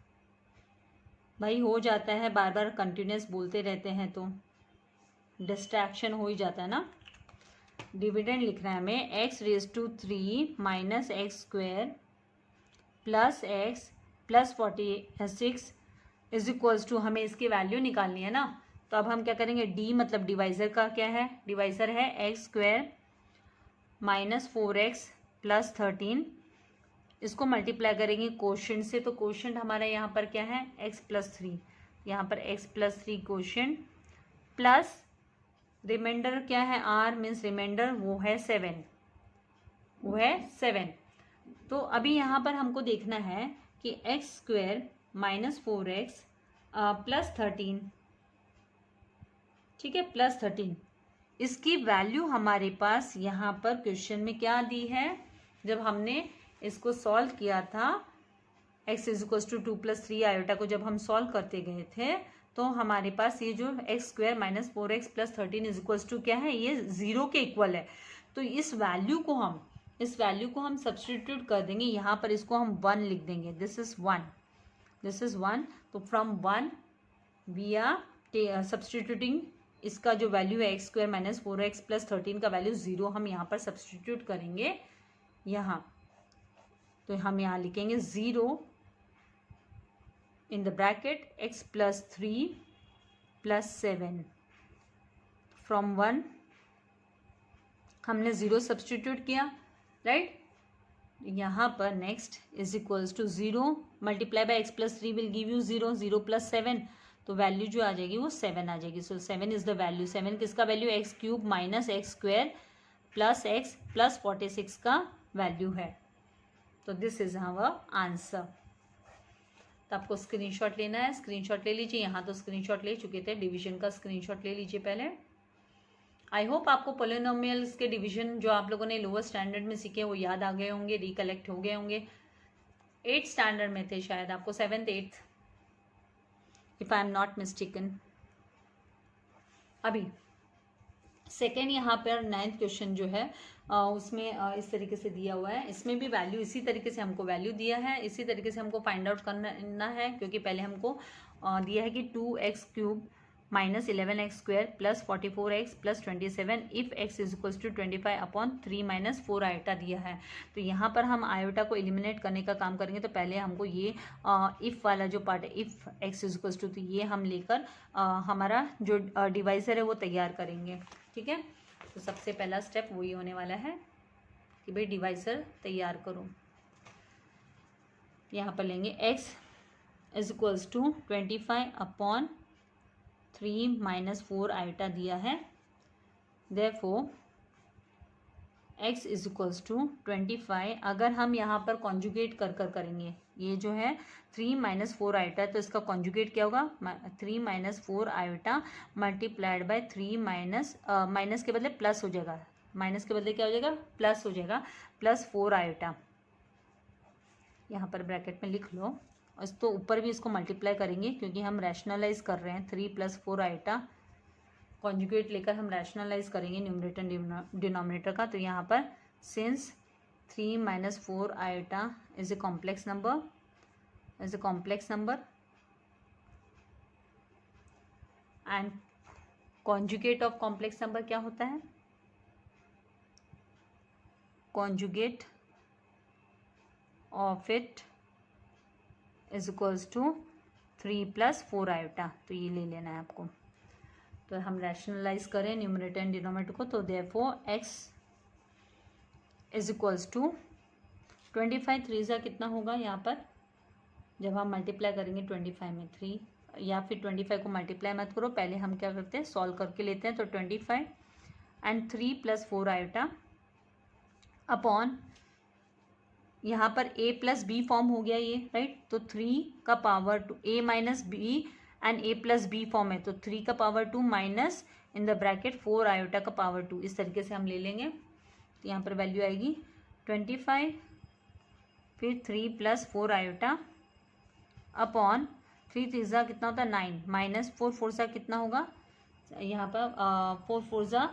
भाई हो जाता है, बार बार कंटिन्यूस बोलते रहते हैं तो डिस्ट्रैक्शन हो ही जाता है ना। डिविडेंड लिखना है हमें x raise to 3 minus x square plus x plus 46 is equals to, हमें इसकी वैल्यू निकालनी है ना, तो अब हम क्या करेंगे, डी मतलब डिवाइजर का क्या है, डिवाइजर है x square minus 4x plus 13, इसको मल्टीप्लाई करेंगे कोशेंट से, तो कोशेंट हमारा यहाँ पर क्या है x प्लस 3, यहाँ पर x plus 3 quotient plus remainder क्या है r मीन्स रिमाइंडर वो है 7, वो है 7। तो अभी यहाँ पर हमको देखना है कि x square minus 4x plus 13, ठीक है, प्लस 13, इसकी वैल्यू हमारे पास यहाँ पर क्वेश्चन में क्या दी है, जब हमने इसको सॉल्व किया था x is equal to 2 plus 3 iota को जब हम सॉल्व करते गए थे, तो हमारे पास ये जो x square minus 4x plus 13 is equal to क्या है, ये 0 के इक्वल है। तो इस वैल्यू को हम सब्सटीट्यूट कर देंगे, यहाँ पर इसको हम 1 लिख देंगे, दिस इज 1, तो फ्रॉम 1 वी आर सब्सटीट्यूटिंग, इसका जो वैल्यू है x square minus 4x plus 13 का वैल्यू 0 हम यहाँ पर सब्सटीट्यूट करेंगे यहाँ, तो हम यहाँ लिखेंगे 0 in the bracket x plus 3 plus 7, from 1 हमने 0 सब्सटीट्यूट किया, राइट, यहाँ पर next is equals to 0 multiply by x plus 3 will give you 0 plus 7, तो वैल्यू जो आ जाएगी वो 7 आ जाएगी। सो 7 इज द वैल्यू, 7 किसका value, x cube minus x square plus x plus 46 का वैल्यू है। तो दिस इज आवर आंसर। तो आपको स्क्रीनशॉट लेना है, स्क्रीनशॉट ले लीजिए, यहाँ तो स्क्रीनशॉट ले चुके थे, डिवीजन का स्क्रीनशॉट ले लीजिए पहले। आई होप आपको पोलिनोमियल्स के डिवीजन जो आप लोगों ने लोअर स्टैंडर्ड में सीखे वो याद आ गए होंगे, रिकलेक्ट हो गए होंगे। 8th स्टैंडर्ड में थे शायद, आपको 7th 8th if I am not mistaken. अभी सेकेंड यहाँ पर 9th क्वेश्चन जो है उसमें इस तरीके से दिया हुआ है, इसमें भी वैल्यू इसी तरीके से हमको वैल्यू दिया है, इसी तरीके से हमको फाइंड आउट करना है, क्योंकि पहले हमको दिया है कि 2x cube minus 11x square plus 44x plus 27 if x is equals to 25 upon 3 minus 4 iota दिया है। तो यहाँ पर हम आयोटा को एलिमिनेट करने का काम करेंगे, तो पहले हमको ये इफ वाला जो पार्ट है, if x is equals to, तो ये हम लेकर हमारा जो डिवाइजर है वो तैयार करेंगे, ठीक है। तो सबसे पहला स्टेप वही होने वाला है कि भाई डिवाइजर तैयार करो। यहाँ पर लेंगे x is equals to 25 upon 3 minus 4 iota दिया है, therefore x is equals to 25, अगर हम यहाँ पर कॉन्जुगेट कर करेंगे, ये जो है 3 माइनस 4 आयोटा, तो इसका कॉन्जुगेट क्या होगा, 3 minus 4 iota multiplied bye 3 minus के बदले प्लस हो जाएगा, माइनस के बदले क्या हो जाएगा, प्लस हो जाएगा, प्लस 4 आयोटा, यहाँ पर ब्रैकेट में लिख लो। और तो ऊपर भी इसको मल्टीप्लाई करेंगे क्योंकि हम रैशनलाइज कर रहे हैं, 3 प्लस 4 आयोटा कॉन्जुगेट लेकर हम रैशनलाइज करेंगे न्यूमरेटर डिनोमिनेटर का। तो यहाँ पर since 3 minus 4 iota is a complex number and conjugate of complex number क्या होता है, conjugate of it is equals to 3 plus 4 iota, तो ये ले लेना है आपको। तो हम रैशनलाइज करें न्यूमरेटर एंड डिनोमिनेटर को, तो therefore x is equals to 25, 3 सा कितना होगा, यहाँ पर जब हम मल्टीप्लाई करेंगे 25 में 3, या फिर 25 को मल्टीप्लाई मत करो, पहले हम क्या करते हैं सॉल्व करके लेते हैं। तो 25 एंड 3 प्लस 4 आयोटा अपॉन, यहाँ पर a प्लस बी फॉर्म हो गया ये, राइट, तो 3 का power 2, a minus b and a plus b form है, तो 3 का power 2 minus in the bracket 4 iota का पावर 2, इस तरीके से हम ले लेंगे। तो यहाँ पर वैल्यू आएगी 25 फिर 3 प्लस 4 आयोटा अपॉन 3 तीजा कितना होता है 9 माइनस 4 4 सा कितना होगा, यहाँ पर 4 4 सा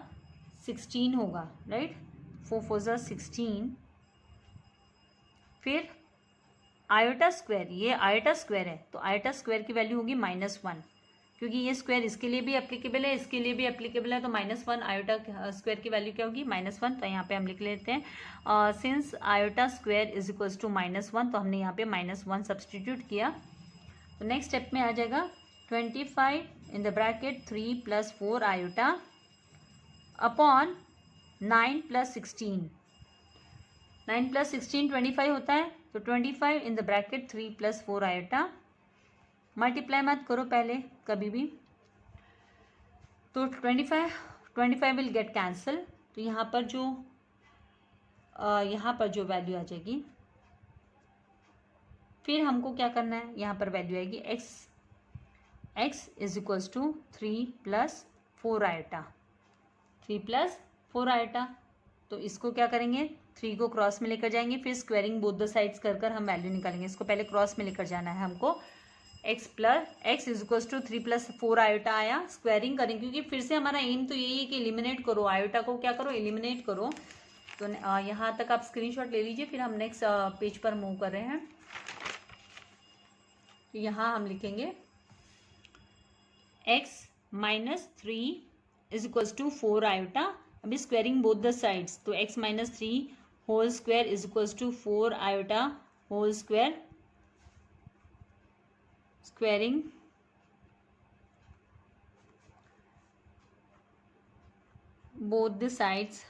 16 होगा, राइट, 4 4 सा 16, फिर आयोटा स्क्वायर, ये आयोटा स्क्वायर है तो आयोटा स्क्वायर की वैल्यू होगी -1, क्योंकि ये स्क्वायर इसके लिए भी एप्लीकेबल है, इसके लिए भी एप्लीकेबल है, तो -1 आयोटा स्क्वायर की वैल्यू क्या होगी -1। तो यहाँ पे हम लिख लेते हैं since iota square is equals to -1, तो हमने यहाँ पे -1 सब्सटीट्यूट किया। तो नेक्स्ट स्टेप में आ जाएगा 25 इन द ब्रैकेट 3 + 4 आयोटा अपॉन 9 + 16। 9 + 16 25 होता है, तो 25 इन द ब्रैकेट 3 + 4 आयोटा। मल्टीप्लाई मत करो पहले कभी भी, तो 25 विल गेट कैंसिल। तो यहाँ पर जो वैल्यू आ जाएगी, फिर हमको क्या करना है, यहाँ पर वैल्यू आएगी x = 3 + 4 आयोटा। 3 + 4 आयोटा, तो इसको क्या करेंगे, 3 को क्रॉस में लेकर जाएंगे, फिर स्क्वायरिंग बोथ द साइड्स कर हम वैल्यू निकालेंगे। इसको पहले क्रॉस में लेकर जाना है हमको। x = 3 + 4 आयोटा आया, स्क्वायरिंग करेंगे क्योंकि फिर से हमारा एम तो यही है कि एलिमिनेट करो, आयोटा को क्या करो, एलिमिनेट करो। तो यहाँ तक आप स्क्रीनशॉट ले लीजिए, फिर हम नेक्स्ट पेज पर मूव कर रहे हैं। तो यहाँ हम लिखेंगे x - 3 = 4 आयोटा। अभी स्क्वायरिंग बोथ द साइड्स, तो x - 3 whole square = 4 iota whole square, squaring both the sides.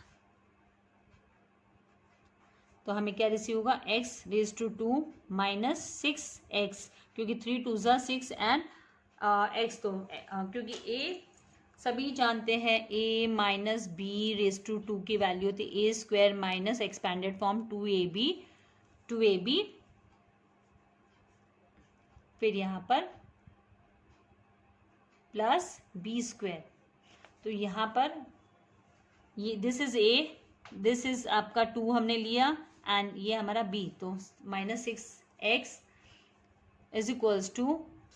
तो हमें क्या रिसीव होगा, x⁻² - 6x, क्योंकि 3 2 6 एंड x, तो क्योंकि a सभी जानते हैं a - b⁻² की वैल्यू होती है a² - एक्सपेंडेड फॉर्म 2ab, फिर यहाँ पर प्लस b²। तो यहाँ पर ये this is a, this is आपका 2 हमने लिया एंड ये हमारा b, तो -6x =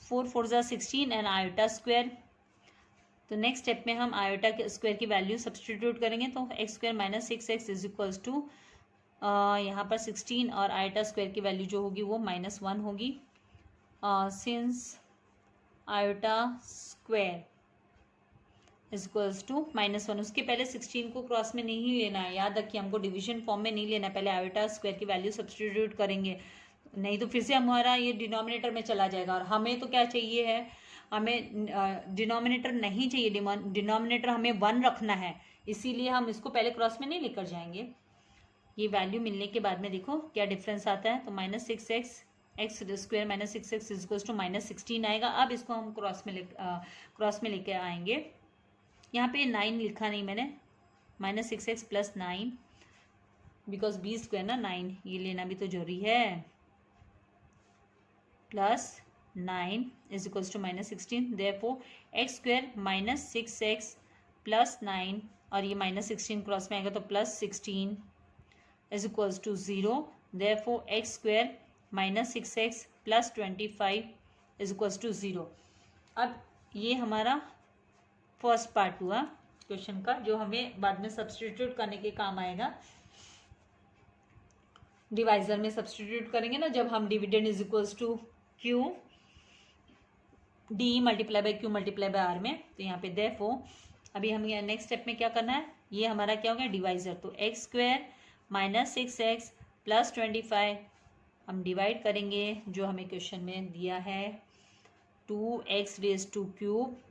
4 4 16 एंड आयोटा स्क्वायर। तो नेक्स्ट स्टेप में हम आयोटा के स्क्वायर की वैल्यू सब्सटीट्यूट करेंगे, तो x² - 6x = यहाँ पर 16 और आयोटा स्क्वायर की वैल्यू जो होगी वो -1 होगी। सिंस आयोटा स्क्वायर = -1, उसके पहले 16 को क्रॉस में नहीं लेना है, याद रखिए हमको डिवीजन फॉर्म में नहीं लेना है, पहले आयोटा स्क्वायर की वैल्यू सब्सटीट्यूट करेंगे, नहीं तो फिर से हमारा ये डिनोमिनेटर में चला जाएगा। और हमें तो क्या चाहिए है, हमें डिनोमिनेटर नहीं चाहिए, डिनोमिनेटर हमें 1 रखना है, इसीलिए हम इसको पहले क्रॉस में नहीं लेकर जाएंगे। ये वैल्यू मिलने के बाद में देखो क्या डिफरेंस आता है, तो -6x x² - 6x = -16 आएगा। अब इसको हम क्रॉस में लेके आएंगे। यहाँ पे 9 लिखा नहीं मैंने, -6x + 9, बिकॉज b² ना 9, ये लेना भी तो जरूरी है, +9 = -16, देयरफॉर x² - 6x + 9, और ये -16 क्रॉस में आएगा तो +16 = 0, देयरफॉर x² - 6x + 25 = 0। अब ये हमारा फर्स्ट पार्ट हुआ क्वेश्चन का, जो हमें बाद में सब्सटीट्यूट करने के काम आएगा। डिवाइजर में सब्सटीट्यूट करेंगे ना, जब हम dividend = q d × q × r में, तो यहाँ पे देयरफॉर अभी हम नेक्स्ट स्टेप में क्या करना है, ये हमारा क्या हो गया डिवाइजर, तो x² - 6x + 25 हम डिवाइड करेंगे, जो हमें क्वेश्चन में दिया है 2x³ -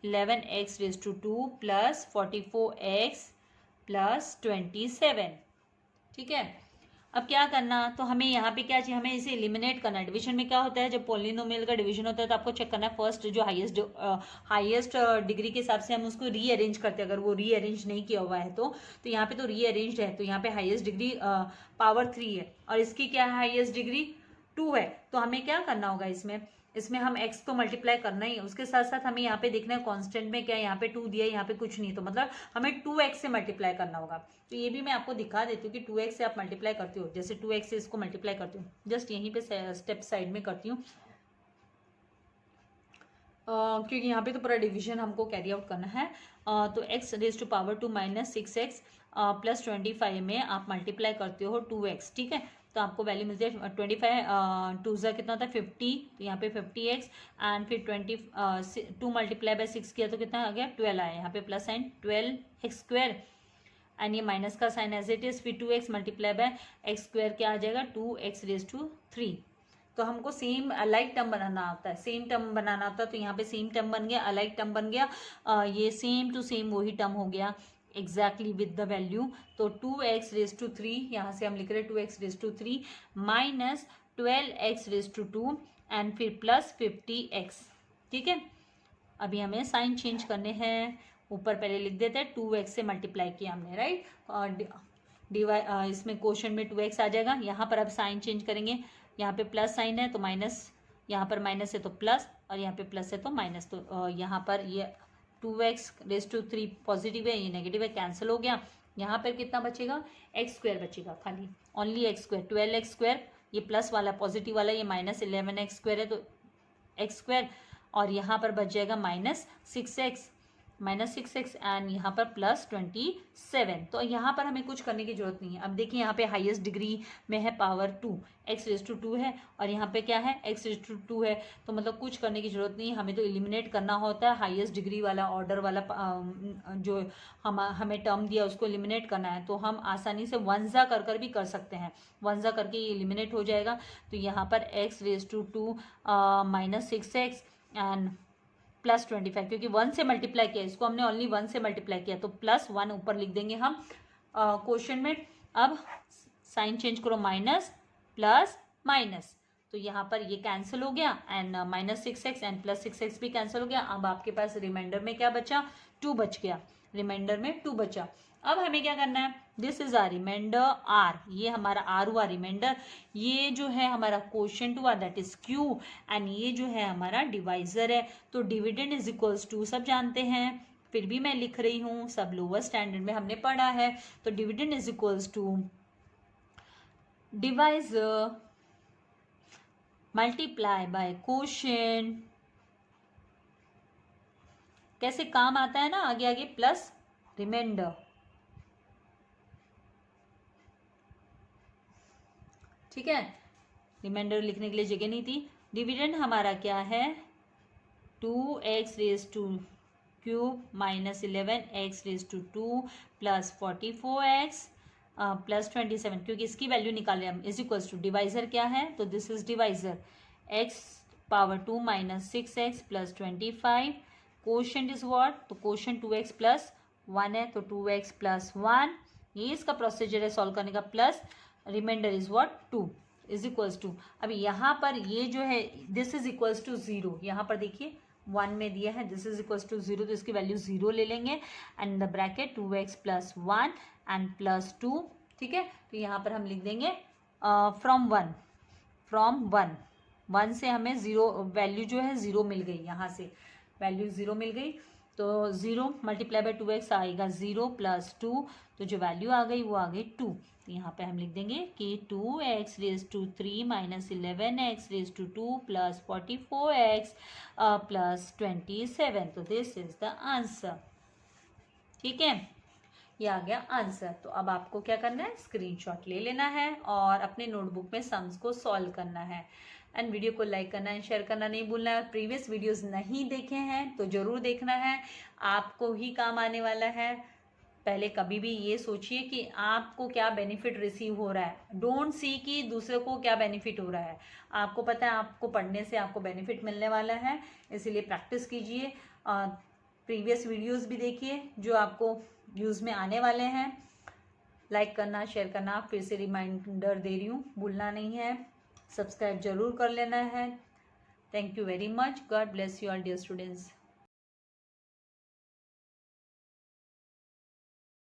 11x² + 44x + 27, ठीक है। अब क्या करना, तो हमें यहाँ पे क्या चाहिए, हमें इसे एलिमिनेट करना है। डिवीजन में क्या होता है, जब पॉलिनोमियल का डिवीजन होता है तो आपको चेक करना है फर्स्ट जो हाईएस्ट डिग्री के हिसाब से हम उसको रीअरेंज करते हैं, अगर वो रीअरेंज नहीं किया हुआ है तो यहाँ पे तो रीअरेंज्ड है, तो यहाँ पे हाईएस्ट डिग्री पावर 3 है और इसकी क्या है हाईएस्ट डिग्री 2 है। तो हमें क्या करना होगा, इसमें हम x तो मल्टीप्लाई करना ही है, उसके साथ साथ हमें यहाँ पे देखना है कांस्टेंट में क्या है, यहाँ पे 2 दिया है, यहाँ पे कुछ नहीं, तो मतलब हमें 2x से मल्टीप्लाई करना होगा। तो ये भी मैं आपको दिखा देती हूँ कि 2x से आप मल्टीप्लाई करते हो, जैसे 2x से इसको मल्टीप्लाई करती हूँ, जस्ट यहीं पे स्टेप साइड में करती हूँ, क्योंकि यहाँ पे तो पूरा डिवीजन हमको कैरी आउट करना है। तो x⁻² - 6x + 25 में आप मल्टीप्लाई करते हो 2x, ठीक है, तो आपको वैल्यू मिलती है 25 2 कितना होता है 50, तो यहाँ पे 50x एंड फिर 2 × 6 किया तो कितना आ गया 12 आया, यहाँ पे प्लस साइन 12x² एंड ये माइनस का साइन एज इट इज, फिर 2x × x² क्या आ जाएगा 2x⁻³ तो हमको सेम अलाइक टर्म बनाना होता है, सेम टर्म बनाना होता है। तो यहाँ पे सेम टर्म बन गया, अलाइक टर्म बन गया, ये सेम टू सेम वही टर्म हो गया एग्जैक्टली विद द वैल्यू। तो 2x रेज टू 3, यहाँ से हम लिख रहे हैं 2x raise to 3 minus 12x raise to 2 and फिर प्लस 50x। ठीक है, अभी हमें साइन चेंज करने हैं। ऊपर पहले लिख देते हैं 2x से मल्टीप्लाई किया हमने, राइट। इसमें क्वेश्चन में 2x आ जाएगा। यहाँ पर अब साइन चेंज करेंगे, यहाँ पे प्लस साइन है तो माइनस, यहाँ पर माइनस है तो प्लस, और यहाँ पे प्लस है तो माइनस। तो यहाँ पर ये 2x रेज टू 3 पॉजिटिव है, ये नेगेटिव है, कैंसिल हो गया। यहाँ पर कितना बचेगा, एक्स स्क्वायर बचेगा, खाली only x square, 12x square, ये प्लस वाला पॉजिटिव वाला, ये माइनस 11x स्क्वायर है तो एक्स स्क्वायर, और यहाँ पर बच जाएगा माइनस 6x एंड यहाँ पर प्लस 27। तो यहाँ पर हमें कुछ करने की जरूरत नहीं है। अब देखिए यहाँ पे हाईएस्ट डिग्री में है पावर 2, x रेज टू 2 है, और यहाँ पे क्या है, x रेज टू 2 है। तो मतलब कुछ करने की जरूरत नहीं है, हमें तो एलिमिनेट करना होता है। हाईएस्ट डिग्री वाला ऑर्डर वाला जो हमें टर्म दिया उसको एलिमिनेट करना है। तो हम आसानी से वंजा कर भी कर सकते हैं, वंजा करके ये एलिमिनेट हो जाएगा। तो यहाँ पर x raise to 2 minus 6x and plus 25, क्योंकि 1 से मल्टीप्लाई किया, इसको हमने ओनली 1 से मल्टीप्लाई किया, तो प्लस 1 ऊपर लिख देंगे हम क्वेश्चन में। अब साइन चेंज करो, माइनस प्लस माइनस, तो यहाँ पर ये कैंसिल हो गया and minus 6x and plus 6x भी कैंसिल हो गया। अब आपके पास रिमाइंडर में क्या बचा, 2 बच गया, रिमाइंडर में 2 बचा। अब हमें क्या करना है, this is R remainder R, ये हमारा आर हुआ रिमाइंडर, ये जो है हमारा क्वोशिएंट हुआ दैट इज क्यू, एंड ये जो है हमारा डिवाइजर है। तो डिविडेंड इज इक्वल्स टू सब जानते हैं, फिर भी मैं लिख रही हूँ, सब लोअर स्टैंडर्ड में हमने पढ़ा है। तो dividend is equals to divisor multiply by quotient. कैसे काम आता है ना, आगे आगे प्लस रिमाइंडर। ठीक है, रिमाइंडर लिखने के लिए जगह नहीं थी। डिविडेंड हमारा क्या है, 2x raise to cube minus 11x raise to 2 plus 44x plus 27, क्योंकि इसकी वैल्यू निकाल रहे हैं हम, इज इक्वल्स टू डिवाइजर क्या है, तो this is divisor x power 2 minus 6x plus 25। Quotient is what, तो क्वोशिएंट 2x प्लस 1 है, तो 2x प्लस 1, ये इसका प्रोसीजर है सॉल्व करने का। Plus remainder is what, 2 is equals to, अभी यहाँ पर ये जो है दिस इज इक्वल्स टू 0, यहाँ पर देखिए 1 में दिया है दिस इज इक्वल्स टू 0, तो इसकी वैल्यू 0 ले लेंगे and the bracket 2x plus 1 and plus 2। ठीक है, तो यहाँ पर हम लिख देंगे फ्रॉम 1 से हमें 0 वैल्यू जो है 0 मिल गई, यहाँ से वैल्यू 0 मिल गई। तो 0 मल्टीप्लाई बाय 2x आएगा 0 प्लस 2, तो जो वैल्यू आ गई वो आ गई 2। तो यहाँ पे हम लिख देंगे कि 2x raise to 3 minus 11x raise to 2 plus 44x plus 27। तो दिस इज द आंसर। ठीक है, ये आ गया आंसर। तो अब आपको क्या करना है, स्क्रीनशॉट ले लेना है और अपने नोटबुक में सम्स को सॉल्व करना है एंड वीडियो को लाइक करना है, शेयर करना नहीं भूलना है। प्रीवियस वीडियोस नहीं देखे हैं तो ज़रूर देखना है, आपको ही काम आने वाला है। पहले कभी भी ये सोचिए कि आपको क्या बेनिफिट रिसीव हो रहा है, डोंट सी कि दूसरे को क्या बेनिफिट हो रहा है। आपको पता है आपको पढ़ने से आपको बेनिफिट मिलने वाला है, इसीलिए प्रैक्टिस कीजिए। प्रीवियस वीडियोस भी देखिए जो आपको यूज़ में आने वाले हैं। लाइक करना, शेयर करना, फिर से रिमाइंडर दे रही हूँ, भूलना नहीं है। सब्सक्राइब जरूर कर लेना है। Thank you very much. God bless you all dear students.